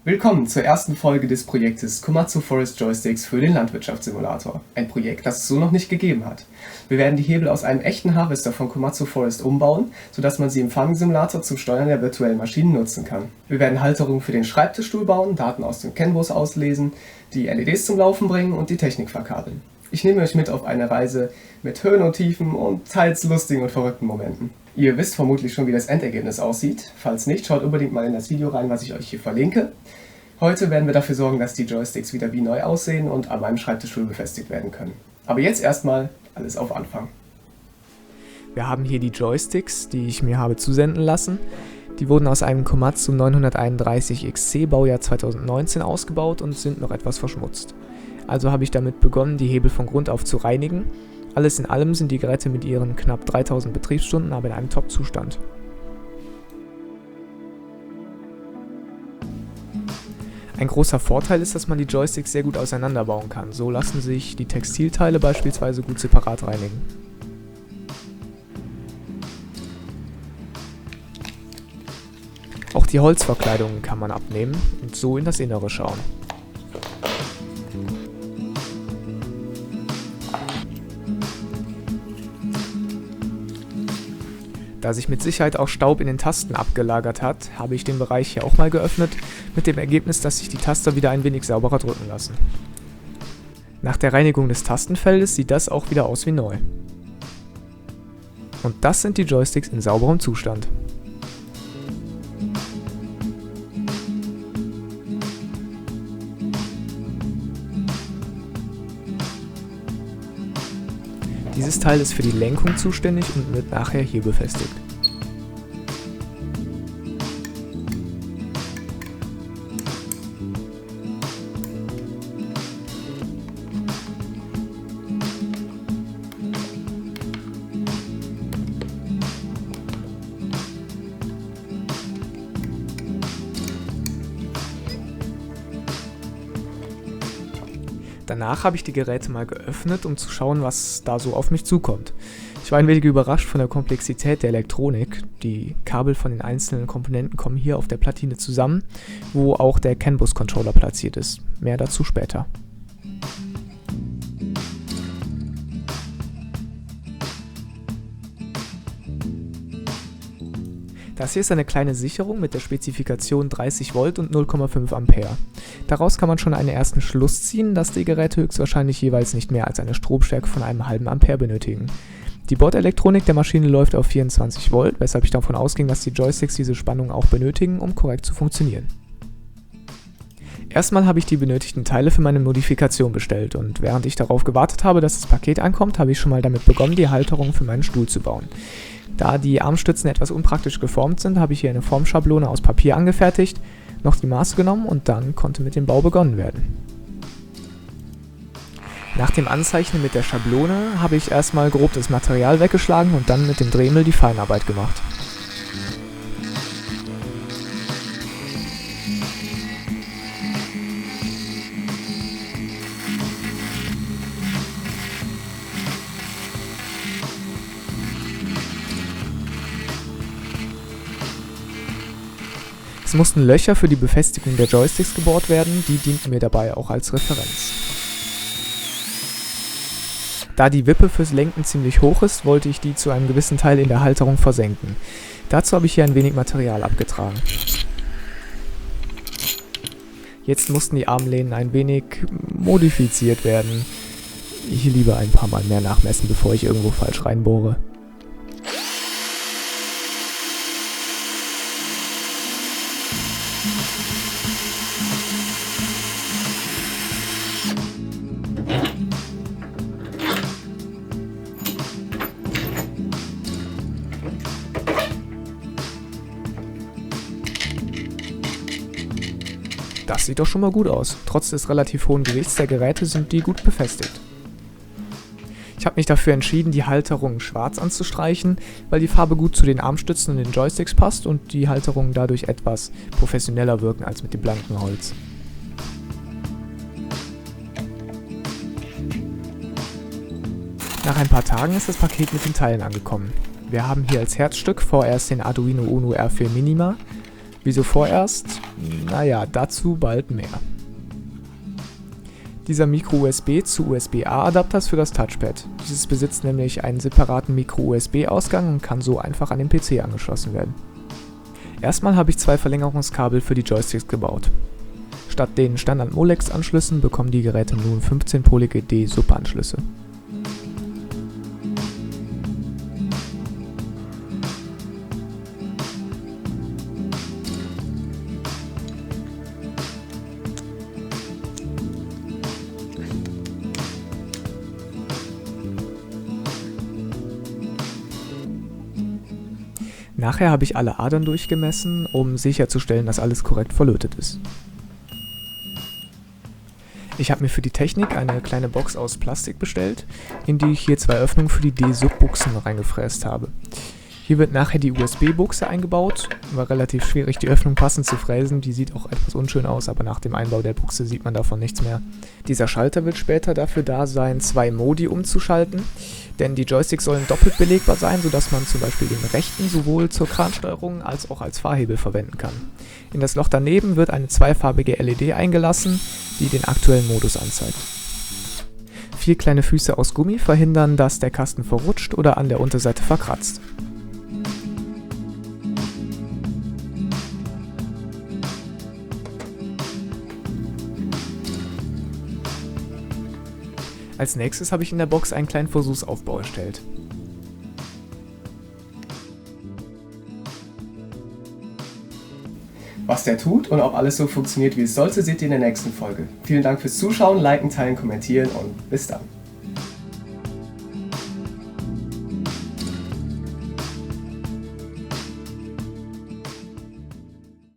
Willkommen zur ersten Folge des Projektes Komatsu Forest Joysticks für den Landwirtschaftssimulator. Ein Projekt, das es so noch nicht gegeben hat. Wir werden die Hebel aus einem echten Harvester von Komatsu Forest umbauen, sodass man sie im Farming Simulator zum Steuern der virtuellen Maschinen nutzen kann. Wir werden Halterungen für den Schreibtischstuhl bauen, Daten aus dem CAN-Bus auslesen, die LEDs zum Laufen bringen und die Technik verkabeln. Ich nehme euch mit auf eine Reise mit Höhen und Tiefen und teils lustigen und verrückten Momenten. Ihr wisst vermutlich schon, wie das Endergebnis aussieht. Falls nicht, schaut unbedingt mal in das Video rein, was ich euch hier verlinke. Heute werden wir dafür sorgen, dass die Joysticks wieder wie neu aussehen und an meinem Schreibtischstuhl befestigt werden können. Aber jetzt erstmal alles auf Anfang. Wir haben hier die Joysticks, die ich mir habe zusenden lassen. Die wurden aus einem Komatsu 931 XC Baujahr 2019 ausgebaut und sind noch etwas verschmutzt. Also habe ich damit begonnen, die Hebel von Grund auf zu reinigen. Alles in allem sind die Geräte mit ihren knapp 3000 Betriebsstunden aber in einem Top-Zustand. Ein großer Vorteil ist, dass man die Joysticks sehr gut auseinanderbauen kann. So lassen sich die Textilteile beispielsweise gut separat reinigen. Auch die Holzverkleidungen kann man abnehmen und so in das Innere schauen. Da sich mit Sicherheit auch Staub in den Tasten abgelagert hat, habe ich den Bereich hier auch mal geöffnet, mit dem Ergebnis, dass sich die Taster wieder ein wenig sauberer drücken lassen. Nach der Reinigung des Tastenfeldes sieht das auch wieder aus wie neu. Und das sind die Joysticks in sauberem Zustand. Dieses Teil ist für die Lenkung zuständig und wird nachher hier befestigt. Danach habe ich die Geräte mal geöffnet, um zu schauen, was da so auf mich zukommt. Ich war ein wenig überrascht von der Komplexität der Elektronik. Die Kabel von den einzelnen Komponenten kommen hier auf der Platine zusammen, wo auch der CAN-Bus-Controller platziert ist. Mehr dazu später. Das hier ist eine kleine Sicherung mit der Spezifikation 30 Volt und 0,5 Ampere. Daraus kann man schon einen ersten Schluss ziehen, dass die Geräte höchstwahrscheinlich jeweils nicht mehr als eine Stromstärke von einem halben Ampere benötigen. Die Bordelektronik der Maschine läuft auf 24 Volt, weshalb ich davon ausging, dass die Joysticks diese Spannung auch benötigen, um korrekt zu funktionieren. Erstmal habe ich die benötigten Teile für meine Modifikation bestellt und während ich darauf gewartet habe, dass das Paket ankommt, habe ich schon mal damit begonnen, die Halterung für meinen Stuhl zu bauen. Da die Armstützen etwas unpraktisch geformt sind, habe ich hier eine Formschablone aus Papier angefertigt, noch die Maße genommen und dann konnte mit dem Bau begonnen werden. Nach dem Anzeichnen mit der Schablone habe ich erstmal grob das Material weggeschlagen und dann mit dem Dremel die Feinarbeit gemacht. Es mussten Löcher für die Befestigung der Joysticks gebohrt werden, die dienten mir dabei auch als Referenz. Da die Wippe fürs Lenken ziemlich hoch ist, wollte ich die zu einem gewissen Teil in der Halterung versenken. Dazu habe ich hier ein wenig Material abgetragen. Jetzt mussten die Armlehnen ein wenig modifiziert werden. Ich lieber ein paar Mal mehr nachmessen, bevor ich irgendwo falsch reinbohre. Das sieht doch schon mal gut aus. Trotz des relativ hohen Gewichts der Geräte sind die gut befestigt. Ich habe mich dafür entschieden, die Halterungen schwarz anzustreichen, weil die Farbe gut zu den Armstützen und den Joysticks passt und die Halterungen dadurch etwas professioneller wirken als mit dem blanken Holz. Nach ein paar Tagen ist das Paket mit den Teilen angekommen. Wir haben hier als Herzstück vorerst den Arduino Uno R4 Minima, Wieso vorerst? Naja, dazu bald mehr. Dieser Micro-USB zu USB-A-Adapter ist für das Touchpad. Dieses besitzt nämlich einen separaten Micro-USB-Ausgang und kann so einfach an den PC angeschlossen werden. Erstmal habe ich 2 Verlängerungskabel für die Joysticks gebaut. Statt den Standard-Molex-Anschlüssen bekommen die Geräte nun 15-polige D-Sub-Anschlüsse. Nachher habe ich alle Adern durchgemessen, um sicherzustellen, dass alles korrekt verlötet ist. Ich habe mir für die Technik eine kleine Box aus Plastik bestellt, in die ich hier 2 Öffnungen für die D-Sub-Buchsen reingefräst habe. Hier wird nachher die USB-Buchse eingebaut. War relativ schwierig, die Öffnung passend zu fräsen. Die sieht auch etwas unschön aus, aber nach dem Einbau der Buchse sieht man davon nichts mehr. Dieser Schalter wird später dafür da sein, 2 Modi umzuschalten. Denn die Joysticks sollen doppelt belegbar sein, sodass man zum Beispiel den rechten sowohl zur Kransteuerung als auch als Fahrhebel verwenden kann. In das Loch daneben wird eine zweifarbige LED eingelassen, die den aktuellen Modus anzeigt. 4 kleine Füße aus Gummi verhindern, dass der Kasten verrutscht oder an der Unterseite verkratzt. Als nächstes habe ich in der Box einen kleinen Versuchsaufbau erstellt. Was der tut und ob alles so funktioniert, wie es sollte, seht ihr in der nächsten Folge. Vielen Dank fürs Zuschauen, liken, teilen, kommentieren und bis dann.